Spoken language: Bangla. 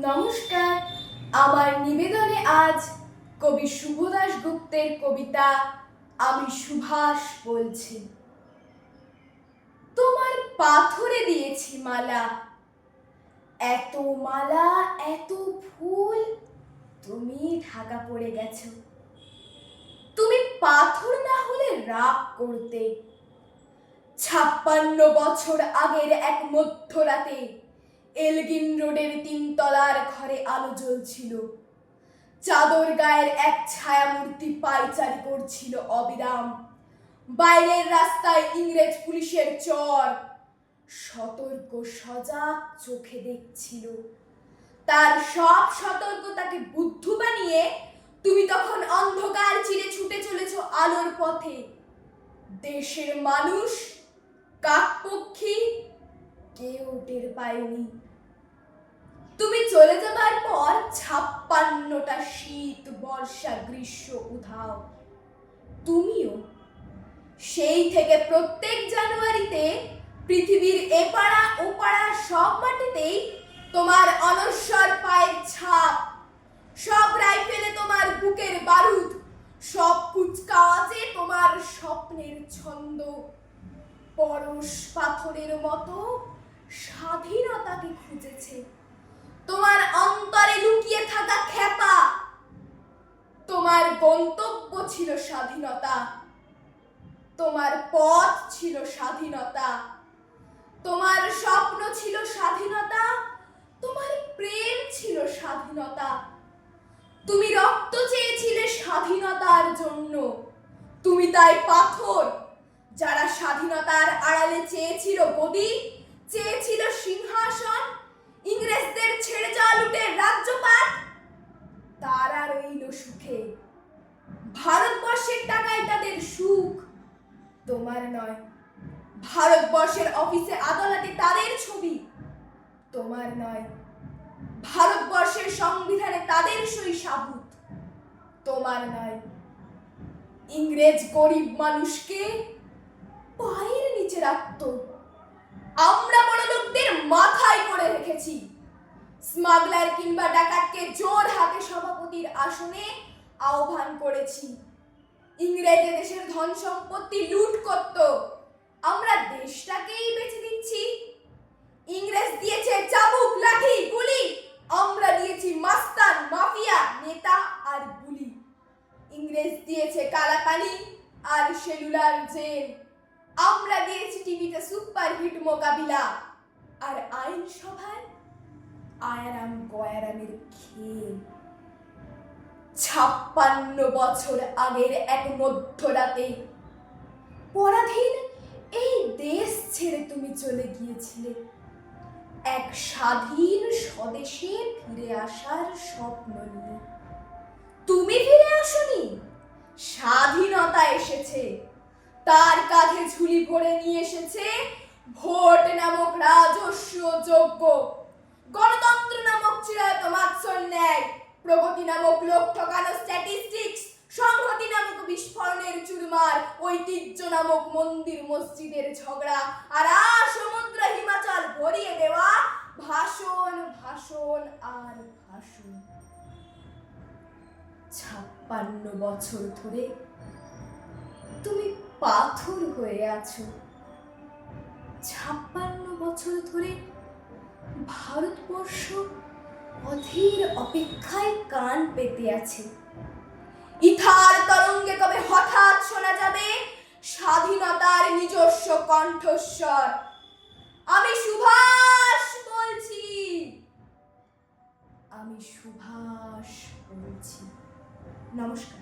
নমস্কার। আমার নিবেদনে আজ কবি শুভদাস গুপ্তের কবিতা আমি সুভাষ বলছি। তোমার পাথরে দিয়েছি মালা, এত মালা এত ফুল, তুমি ঢাকা পড়ে গেছো। তুমি পাথর না হলে রাগ করতে। 56 বছর আগের এক মধ্যরাতে এলগিন রোডের 3 তলার ঘরে আলো জ্বলছিল। চাদর গায়ের এক ছায়ামূর্তি পায়চারি করছিল অবিরাম। বাইরের রাস্তায় ইংরেজ পুলিশের চর সতর্ক সজাগ চোখে দেখছিল। তার সব সতর্কতাকে বুদ্ধু বানিয়ে তুমি তখন অন্ধকার চিরে ছুটে চলেছ আলোর পথে। দেশের মানুষ, কাকপক্ষী কেউ টের পায়নি। তুমি চলে যাবার পর 56টা শীত, বর্ষা, গ্রীষ্ম উধাও। তুমিও সেই থেকে প্রত্যেক জানুয়ারিতে পৃথিবীর এপাড়া ওপাড়া সব মাটিতেই তোমার অনশ্বর পায়ের ছাপ, সব রাইফেলে তোমার বুকের বারুদ, সব কুচকাওয়াজে তোমার স্বপ্নের ছন্দ। পরশ পাথরের মতো স্বাধীনতাকে খুঁজেছে তোমার অন্তরে লুকিয়ে থাকা খেপা। তোমার গন্তব্য ছিল স্বাধীনতা, তোমার পথ ছিল স্বাধীনতা, তোমার স্বপ্ন ছিল স্বাধীনতা, তোমার প্রেম ছিল স্বাধীনতা। তুমি রক্ত চেয়েছিলে স্বাধীনতার জন্য, তুমি তাই পাথর। যারা স্বাধীনতার আড়ালে চেয়েছিল গদি, চেয়েছিল সিংহাসন, ইংরেজদের ছেড়ে যাওয়া লুটের রাজ্যপাট, তারা রইল সুখে। ভারতবর্ষের টাকায় তাদের সুখ, তোমার নয়। ভারতবর্ষের অফিসে আদালতে তাদের ছবি, তোমার নয়। ভারতবর্ষের সংবিধানে তাদের সই সাবুত, তোমার নয়। ইংরেজ গরিব মানুষকে পায়ের নিচে রাখত, আমরা বড় লোকদের মাথায় করে রেখেছি। স্মাগলার কিংবা ডাকাতকে জোর হাতে সভাপতির আসনে আহ্বান করেছি। ইংরেজ দেশের ধন সম্পত্তি লুট করত, আমরা দেশটাকেই বেঁচে দিচ্ছি। ইংরেজ দিয়েছে চাবুক, লাঠি, গুলি, আমরা দিয়েছি মাস্তান, মাফিয়া, নেতা আর গুলি। ইংরেজ দিয়েছে কালাপানি আর সেলুলার জেল, আমরা দিয়েছি টিভিতে সুপারহিট মোকাবিলা আর আইনসভায় আয়ারাম গয়ারামের খেল। 56 বছর আগের এক মধ্যরাতে পরাধীন এই দেশ ছেড়ে তুমি চলে গিয়েছিলে এক স্বাধীন স্বদেশে ফিরে আসার স্বপ্ন নিয়ে। তুমি ফিরে আসনি, স্বাধীনতা এসেছে। তার কাঁধে ঝুলি ভরে নিয়ে এসেছে ভোট নামক রাজস্ব যোগ্য, গণতন্ত্র নামক চিরায়ত মাৎসর ন্যায়, প্রগতি নামক লোক ঠকানো স্ট্যাটিস্টিক্স, সংহতি নামক বিস্ফোরণের চুরমার, ঐতিহ্য নামক মন্দির মসজিদের ঝগড়া, আর সমুদ্র হিমাচল ভরিয়ে দেওয়া ভাষণ, ভাষণ আর ভাষণ। 56 বছর ধরে তুমি পাথর হয়ে আছো। 56 বছর ধরে ভারতবর্ষ অধীর অপেক্ষায় কান পেতে আছে। ইথার তরঙ্গে কবে হঠাৎ শোনা যাবে স্বাধীনতার নিজস্ব কণ্ঠস্বর। আমি সুভাষ বলছি, আমি সুভাষ বলছি। নমস্কার।